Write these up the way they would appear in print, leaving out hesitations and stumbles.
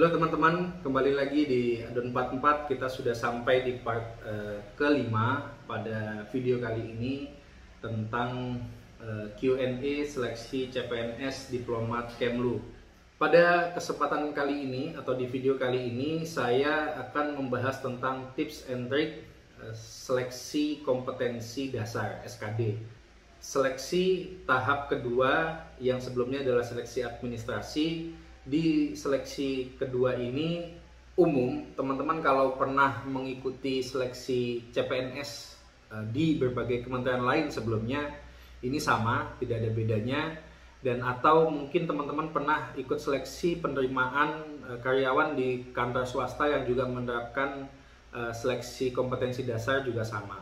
Halo teman-teman, kembali lagi di Adon 44. Kita sudah sampai di part kelima pada video kali ini tentang Q&A seleksi CPNS Diplomat Kemlu. Pada kesempatan kali ini atau di video kali ini saya akan membahas tentang tips and trick seleksi kompetensi dasar SKD. Seleksi tahap kedua yang sebelumnya adalah seleksi administrasi. Di seleksi kedua ini umum, teman-teman kalau pernah mengikuti seleksi CPNS di berbagai kementerian lain sebelumnya, ini sama, tidak ada bedanya. Dan atau mungkin teman-teman pernah ikut seleksi penerimaan karyawan di kantor swasta yang juga menerapkan seleksi kompetensi dasar juga sama.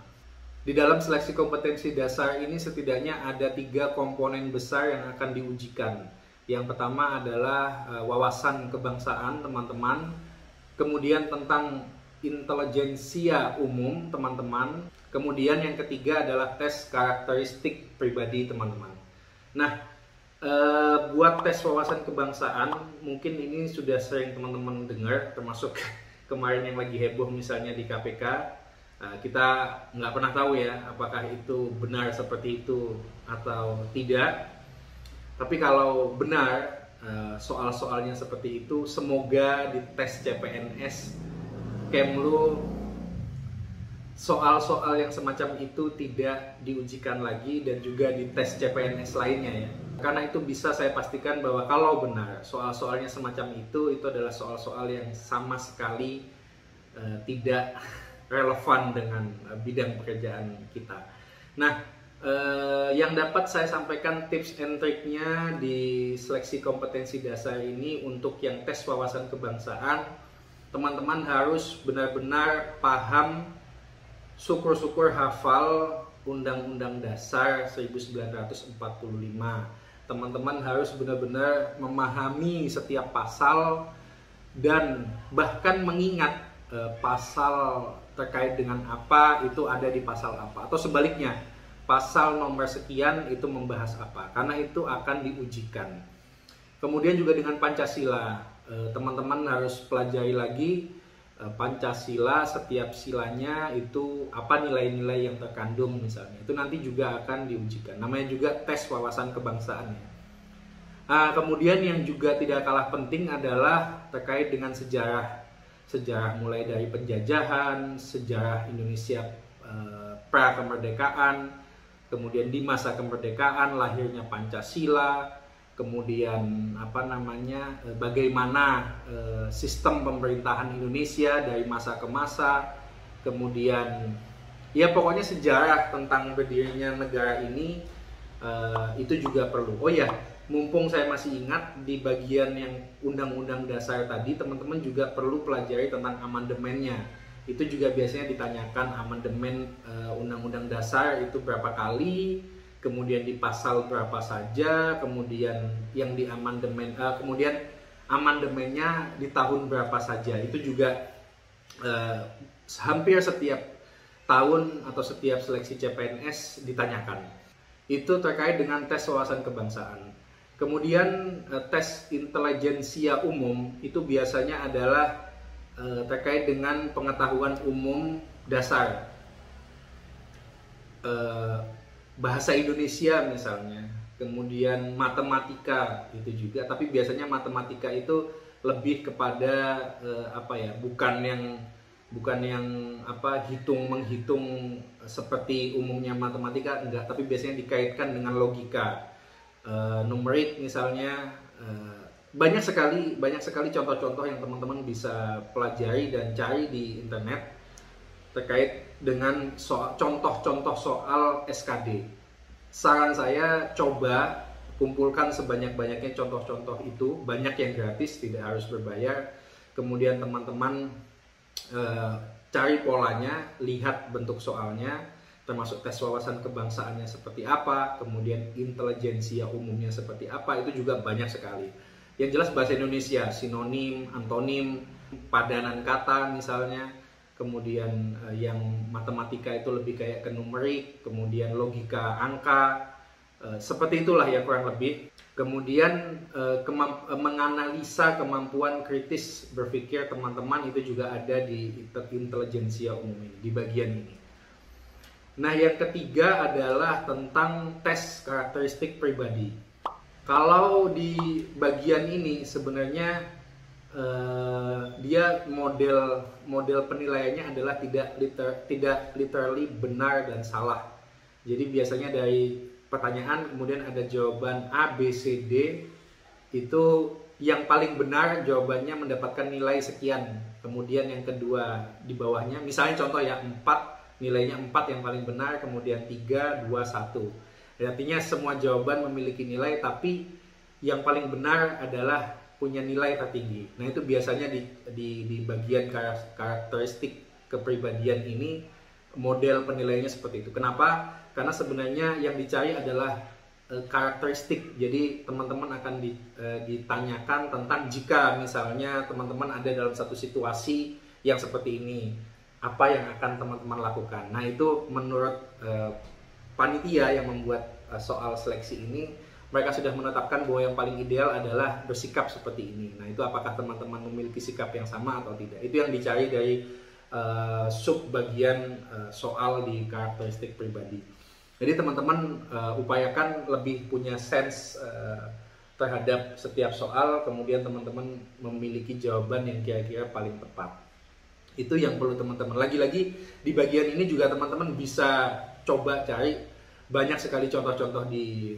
Di dalam seleksi kompetensi dasar ini setidaknya ada 3 komponen besar yang akan diujikan. Yang pertama adalah wawasan kebangsaan teman-teman, kemudian tentang intelijensia umum teman-teman, kemudian yang ketiga adalah tes karakteristik pribadi teman-teman. Nah, buat tes wawasan kebangsaan, mungkin ini sudah sering teman-teman dengar, termasuk kemarin yang lagi heboh misalnya di KPK. Kita nggak pernah tahu ya apakah itu benar seperti itu atau tidak. Tapi kalau benar soal-soalnya seperti itu, semoga di tes CPNS Kemlu soal-soal yang semacam itu tidak diujikan lagi dan juga di tes CPNS lainnya ya. Karena itu bisa saya pastikan bahwa kalau benar soal-soalnya semacam itu adalah soal-soal yang sama sekali tidak relevan dengan bidang pekerjaan kita. Nah, yang dapat saya sampaikan tips and triknya di seleksi kompetensi dasar ini untuk yang tes wawasan kebangsaan, teman-teman harus benar-benar paham, syukur-syukur hafal Undang-Undang Dasar 1945. Teman-teman harus benar-benar memahami setiap pasal dan bahkan mengingat pasal terkait dengan apa itu ada di pasal apa, atau sebaliknya pasal nomor sekian itu membahas apa, karena itu akan diujikan. Kemudian juga dengan Pancasila, teman-teman harus pelajari lagi Pancasila, setiap silanya itu apa nilai-nilai yang terkandung misalnya, itu nanti juga akan diujikan, namanya juga tes wawasan kebangsaan ya. Kemudian yang juga tidak kalah penting adalah terkait dengan sejarah mulai dari penjajahan, sejarah Indonesia pra kemerdekaan, kemudian di masa kemerdekaan lahirnya Pancasila, kemudian bagaimana sistem pemerintahan Indonesia dari masa ke masa, kemudian ya pokoknya sejarah tentang berdirinya negara ini itu juga perlu. Oh ya, mumpung saya masih ingat di bagian yang Undang-Undang Dasar tadi, teman-teman juga perlu pelajari tentang amandemennya. Itu juga biasanya ditanyakan amandemen Undang-Undang Dasar itu berapa kali, kemudian di pasal berapa saja, kemudian yang di amandemen, kemudian amandemennya di tahun berapa saja. Itu juga hampir setiap tahun atau setiap seleksi CPNS ditanyakan. Itu terkait dengan tes wawasan kebangsaan. Kemudian tes intelijensia umum itu biasanya adalah terkait dengan pengetahuan umum dasar, bahasa Indonesia misalnya, kemudian matematika itu juga, tapi biasanya matematika itu lebih kepada bukan yang hitung menghitung seperti umumnya matematika, enggak, tapi biasanya dikaitkan dengan logika, numerik misalnya. Banyak sekali contoh-contoh yang teman-teman bisa pelajari dan cari di internet terkait dengan contoh-contoh soal SKD. Saran saya, coba kumpulkan sebanyak-banyaknya contoh-contoh itu, banyak yang gratis, tidak harus berbayar. Kemudian teman-teman cari polanya, lihat bentuk soalnya, termasuk tes wawasan kebangsaannya seperti apa, kemudian intelijensia umumnya seperti apa, itu juga banyak sekali. Yang jelas bahasa Indonesia, sinonim, antonim, padanan kata misalnya, kemudian yang matematika itu lebih kayak ke numerik, kemudian logika angka, seperti itulah ya kurang lebih. Kemudian menganalisa kemampuan kritis berpikir teman-teman itu juga ada di intelijensia umum ini, di bagian ini. Nah, yang ketiga adalah tentang tes karakteristik pribadi. Kalau di bagian ini sebenarnya dia model penilaiannya adalah tidak literally benar dan salah. Jadi biasanya dari pertanyaan kemudian ada jawaban A, B, C, D, itu yang paling benar jawabannya mendapatkan nilai sekian. Kemudian yang kedua di bawahnya, misalnya contoh ya 4, nilainya 4 yang paling benar, kemudian 3, 2, 1. Artinya semua jawaban memiliki nilai, tapi yang paling benar adalah punya nilai tertinggi. Nah, itu biasanya di bagian karakteristik kepribadian ini model penilaiannya seperti itu. Kenapa? Karena sebenarnya yang dicari adalah karakteristik. Jadi teman-teman akan ditanyakan tentang jika misalnya teman-teman ada dalam satu situasi yang seperti ini, apa yang akan teman-teman lakukan. Nah, itu menurut panitia yang membuat soal seleksi ini, mereka sudah menetapkan bahwa yang paling ideal adalah bersikap seperti ini. Nah, itu apakah teman-teman memiliki sikap yang sama atau tidak. Itu yang dicari dari sub bagian soal di karakteristik pribadi. Jadi teman-teman upayakan lebih punya sense terhadap setiap soal, kemudian teman-teman memiliki jawaban yang kira-kira paling tepat. Itu yang perlu teman-teman. Lagi-lagi di bagian ini juga teman-teman bisa coba cari banyak sekali contoh-contoh di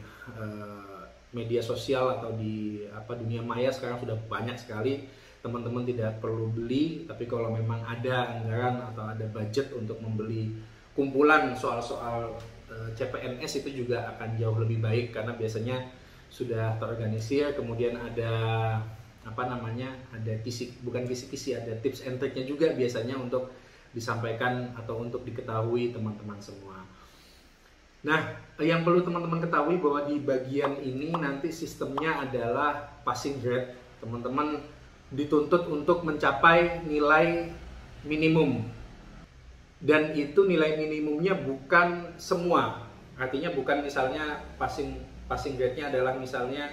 media sosial atau di dunia maya. Sekarang sudah banyak sekali. Teman-teman tidak perlu beli, tapi kalau memang ada anggaran atau ada budget untuk membeli kumpulan soal-soal CPNS itu juga akan jauh lebih baik, karena biasanya sudah terorganisir, kemudian ada ada kisi-kisi, ada tips and triknya juga biasanya untuk disampaikan atau untuk diketahui teman-teman semua. Nah, yang perlu teman-teman ketahui bahwa di bagian ini nanti sistemnya adalah passing grade. Teman-teman dituntut untuk mencapai nilai minimum. Dan itu nilai minimumnya bukan semua. Artinya bukan misalnya passing grade-nya adalah misalnya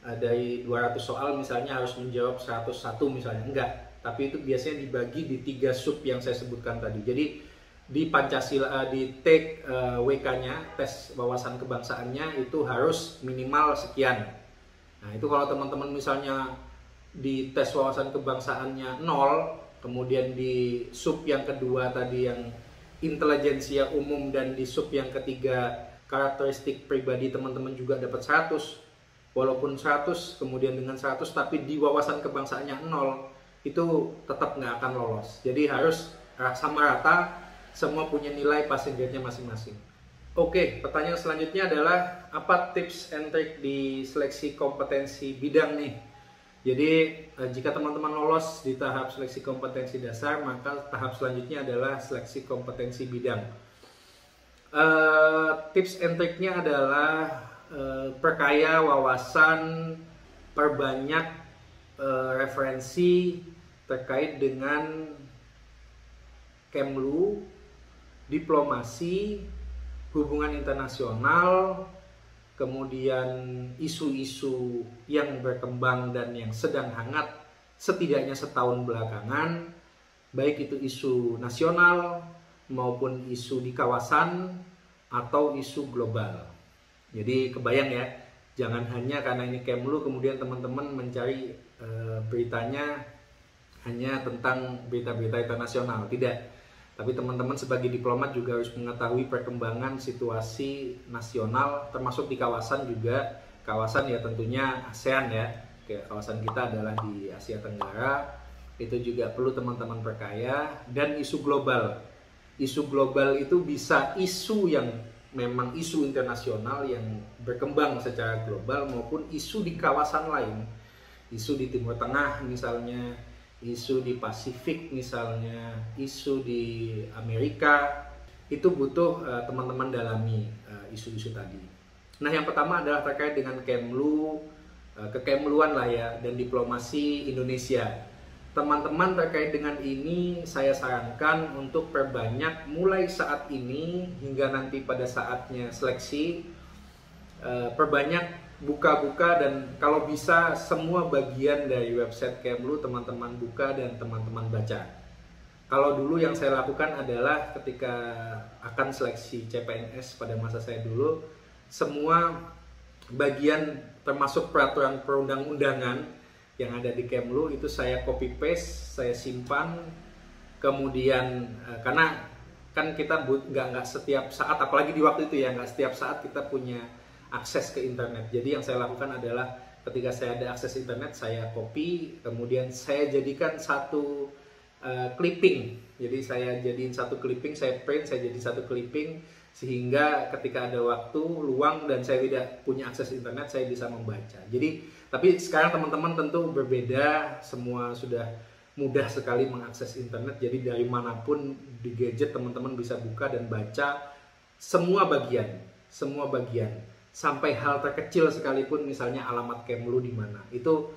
dari 200 soal misalnya harus menjawab 101 misalnya. Enggak. Tapi itu biasanya dibagi di 3 sub yang saya sebutkan tadi. Jadi di Pancasila, di take WK-nya, tes wawasan kebangsaannya itu harus minimal sekian. Nah, itu kalau teman-teman misalnya di tes wawasan kebangsaannya 0, kemudian di sub yang kedua tadi yang intelijensia umum, dan di sub yang ketiga karakteristik pribadi teman-teman juga dapat 100. Walaupun 100 kemudian dengan 100 tapi di wawasan kebangsaannya 0, itu tetap nggak akan lolos. Jadi harus sama rata, semua punya nilai passing grade-nya masing-masing. Oke, pertanyaan selanjutnya adalah apa tips and trick di seleksi kompetensi bidang nih? Jadi jika teman-teman lolos di tahap seleksi kompetensi dasar, maka tahap selanjutnya adalah seleksi kompetensi bidang. Tips and triknya adalah perkaya wawasan, perbanyak referensi terkait dengan Kemlu, diplomasi, hubungan internasional, kemudian isu-isu yang berkembang dan yang sedang hangat setidaknya setahun belakangan, baik itu isu nasional maupun isu di kawasan atau isu global. Jadi kebayang ya, jangan hanya karena ini Kemlu kemudian teman-teman mencari beritanya hanya tentang berita-berita internasional, tidak. Tapi teman-teman sebagai diplomat juga harus mengetahui perkembangan situasi nasional, termasuk di kawasan juga. Kawasan ya tentunya ASEAN ya. Kawasan kita adalah di Asia Tenggara. Itu juga perlu teman-teman perkaya. Dan isu global. Isu global itu bisa isu yang memang isu internasional yang berkembang secara global, maupun isu di kawasan lain. Isu di Timur Tengah misalnya, isu di Pasifik misalnya, isu di Amerika, itu butuh teman-teman dalami isu-isu tadi. Nah, yang pertama adalah terkait dengan Kemlu, kekemluan lah ya, dan diplomasi Indonesia. Teman-teman terkait dengan ini saya sarankan untuk perbanyak mulai saat ini hingga nanti pada saatnya seleksi, perbanyak buka-buka dan kalau bisa semua bagian dari website Kemlu teman-teman buka dan teman-teman baca. Kalau dulu yang saya lakukan adalah ketika akan seleksi CPNS pada masa saya dulu, semua bagian termasuk peraturan perundang-undangan yang ada di Kemlu itu saya copy paste, saya simpan, kemudian karena kan kita nggak setiap saat, apalagi di waktu itu ya, nggak setiap saat kita punya akses ke internet. Jadi yang saya lakukan adalah ketika saya ada akses internet, saya copy, kemudian saya jadikan satu clipping. Jadi saya jadiin satu clipping, saya print, saya jadi satu clipping, sehingga ketika ada waktu luang dan saya tidak punya akses internet, saya bisa membaca. Jadi, tapi sekarang teman-teman tentu berbeda, semua sudah mudah sekali mengakses internet. Jadi dari manapun di gadget teman-teman bisa buka dan baca semua bagian. Sampai hal terkecil sekalipun, misalnya alamat Kemlu di mana, itu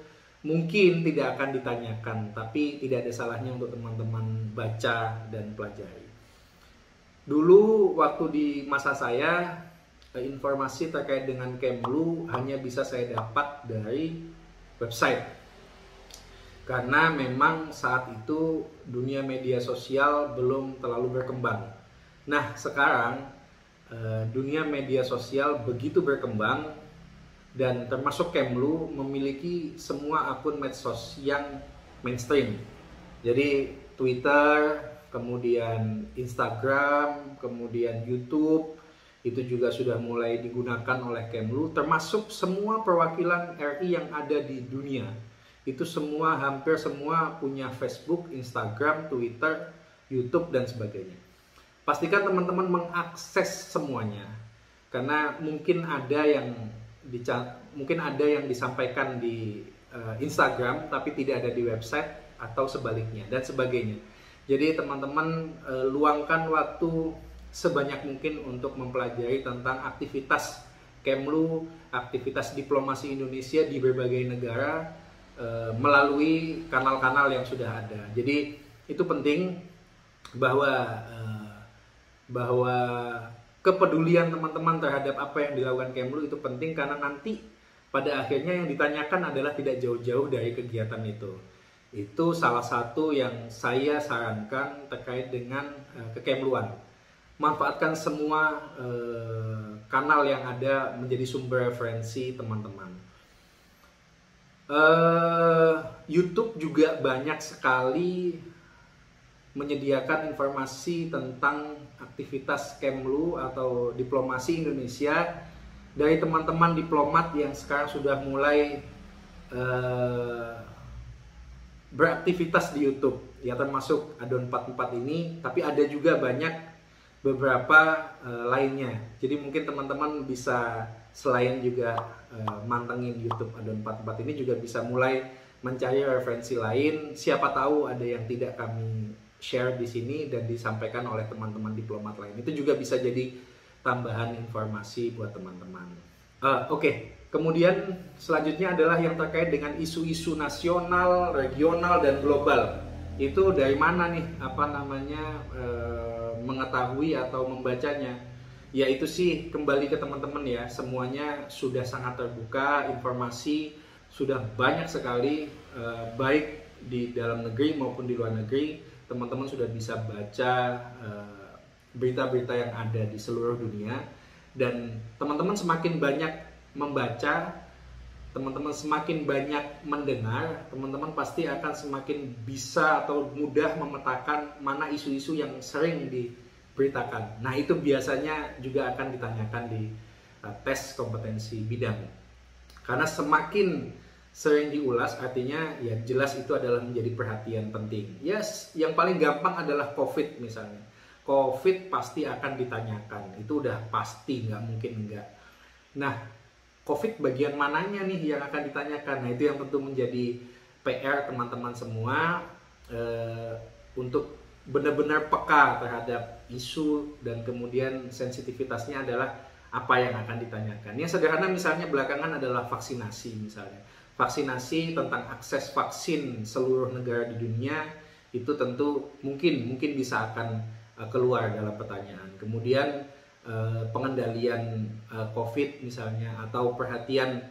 mungkin tidak akan ditanyakan, tapi tidak ada salahnya untuk teman-teman baca dan pelajari. Dulu waktu di masa saya, informasi terkait dengan Kemlu hanya bisa saya dapat dari website, karena memang saat itu dunia media sosial belum terlalu berkembang. Nah sekarang dunia media sosial begitu berkembang dan termasuk Kemlu memiliki semua akun medsos yang mainstream. Jadi Twitter, kemudian Instagram, kemudian YouTube itu juga sudah mulai digunakan oleh Kemlu, termasuk semua perwakilan RI yang ada di dunia. Itu semua, hampir semua punya Facebook, Instagram, Twitter, YouTube dan sebagainya. Pastikan teman-teman mengakses semuanya, karena mungkin ada yang disampaikan di Instagram tapi tidak ada di website atau sebaliknya dan sebagainya. Jadi teman-teman luangkan waktu sebanyak mungkin untuk mempelajari tentang aktivitas Kemlu, aktivitas diplomasi Indonesia di berbagai negara melalui kanal-kanal yang sudah ada. Jadi itu penting bahwa kepedulian teman-teman terhadap apa yang dilakukan Kemlu itu penting, karena nanti pada akhirnya yang ditanyakan adalah tidak jauh-jauh dari kegiatan itu. Itu salah satu yang saya sarankan terkait dengan kekemluan. Manfaatkan semua kanal yang ada menjadi sumber referensi teman-teman. YouTube juga banyak sekali menyediakan informasi tentang aktivitas Kemlu atau diplomasi Indonesia dari teman-teman diplomat yang sekarang sudah mulai beraktivitas di YouTube, ya termasuk Adon 44 ini, tapi ada juga beberapa lainnya. Jadi mungkin teman-teman bisa selain juga mantengin YouTube Adon 44 ini juga bisa mulai mencari referensi lain. Siapa tahu ada yang tidak kami share di sini dan disampaikan oleh teman-teman diplomat lain. Itu juga bisa jadi tambahan informasi buat teman-teman. Oke. Kemudian selanjutnya adalah yang terkait dengan isu-isu nasional, regional, dan global. Itu dari mana nih mengetahui atau membacanya? Ya itu sih kembali ke teman-teman ya. Semuanya sudah sangat terbuka, informasi sudah banyak sekali, baik di dalam negeri maupun di luar negeri. Teman-teman sudah bisa baca berita-berita yang ada di seluruh dunia, dan teman-teman semakin banyak membaca, teman-teman semakin banyak mendengar, teman-teman pasti akan semakin bisa atau mudah memetakan mana isu-isu yang sering diberitakan. Nah itu biasanya juga akan ditanyakan di tes kompetensi bidang, karena semakin sering diulas artinya ya jelas itu adalah menjadi perhatian penting. Yes, yang paling gampang adalah COVID misalnya. COVID pasti akan ditanyakan, itu udah pasti, nggak mungkin enggak. Nah, COVID bagian mananya nih yang akan ditanyakan? Nah itu yang tentu menjadi PR teman-teman semua untuk benar-benar peka terhadap isu dan kemudian sensitivitasnya adalah apa yang akan ditanyakan. Yang sederhana misalnya belakangan adalah vaksinasi misalnya. Vaksinasi tentang akses vaksin seluruh negara di dunia itu tentu mungkin bisa akan keluar dalam pertanyaan. Kemudian pengendalian COVID misalnya, atau perhatian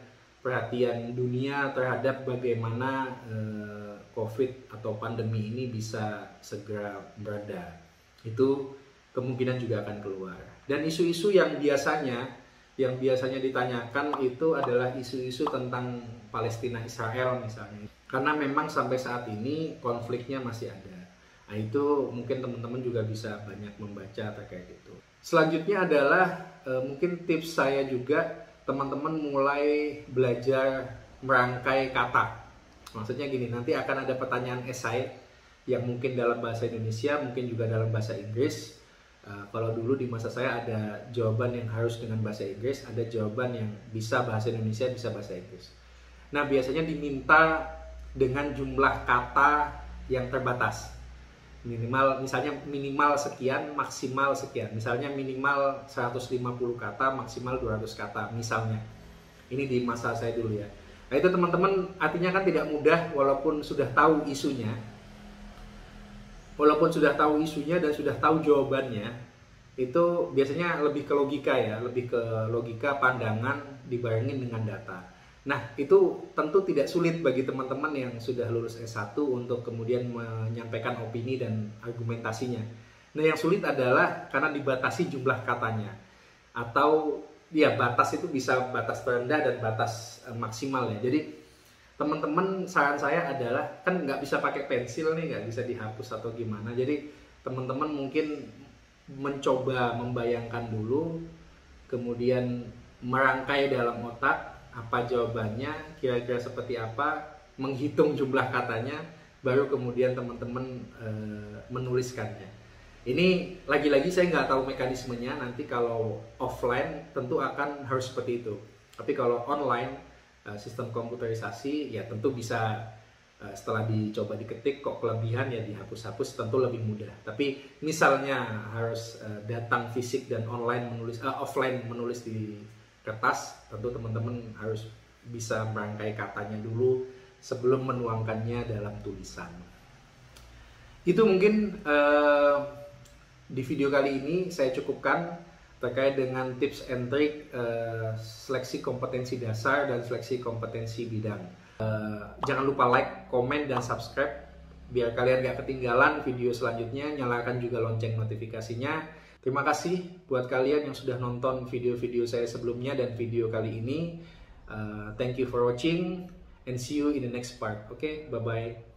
perhatian dunia terhadap bagaimana COVID atau pandemi ini bisa segera mereda. Itu kemungkinan juga akan keluar. Dan isu-isu yang biasanya ditanyakan itu adalah isu-isu tentang Palestina Israel misalnya. Karena memang sampai saat ini konfliknya masih ada. Nah, itu mungkin teman-teman juga bisa banyak membaca terkait itu. Selanjutnya adalah mungkin tips saya juga, teman-teman mulai belajar merangkai kata. Maksudnya gini, nanti akan ada pertanyaan esai yang mungkin dalam bahasa Indonesia, mungkin juga dalam bahasa Inggris. Kalau dulu di masa saya ada jawaban yang harus dengan bahasa Inggris, ada jawaban yang bisa bahasa Indonesia, bisa bahasa Inggris. Nah, biasanya diminta dengan jumlah kata yang terbatas. Misalnya minimal sekian, maksimal sekian. Misalnya minimal 150 kata, maksimal 200 kata misalnya. Ini di masa saya dulu ya. Nah, itu teman-teman artinya kan tidak mudah walaupun sudah tahu isunya. Walaupun sudah tahu isunya dan sudah tahu jawabannya, itu biasanya lebih ke logika ya, lebih ke logika pandangan dibarengin dengan data. Nah, itu tentu tidak sulit bagi teman-teman yang sudah lulus S1 untuk kemudian menyampaikan opini dan argumentasinya. Nah, yang sulit adalah karena dibatasi jumlah katanya. Atau ya batas itu bisa batas terendah dan batas maksimal ya. Jadi teman-teman, saran saya adalah kan nggak bisa pakai pensil nih, nggak bisa dihapus atau gimana. Jadi teman-teman mungkin mencoba membayangkan dulu, kemudian merangkai dalam otak apa jawabannya, kira-kira seperti apa, menghitung jumlah katanya, baru kemudian teman-teman menuliskannya. Ini lagi-lagi saya nggak tahu mekanismenya, nanti kalau offline tentu akan harus seperti itu. Tapi kalau online, sistem komputerisasi, ya tentu bisa setelah dicoba diketik kok kelebihan ya dihapus-hapus, tentu lebih mudah. Tapi misalnya harus datang fisik dan online offline menulis di kertas, tentu teman-teman harus bisa merangkai katanya dulu sebelum menuangkannya dalam tulisan. Itu mungkin di video kali ini saya cukupkan terkait dengan tips and trick seleksi kompetensi dasar dan seleksi kompetensi bidang. Jangan lupa like, komen, dan subscribe biar kalian gak ketinggalan video selanjutnya. Nyalakan juga lonceng notifikasinya. Terima kasih buat kalian yang sudah nonton video-video saya sebelumnya dan video kali ini. Thank you for watching and see you in the next part. Okay, bye-bye.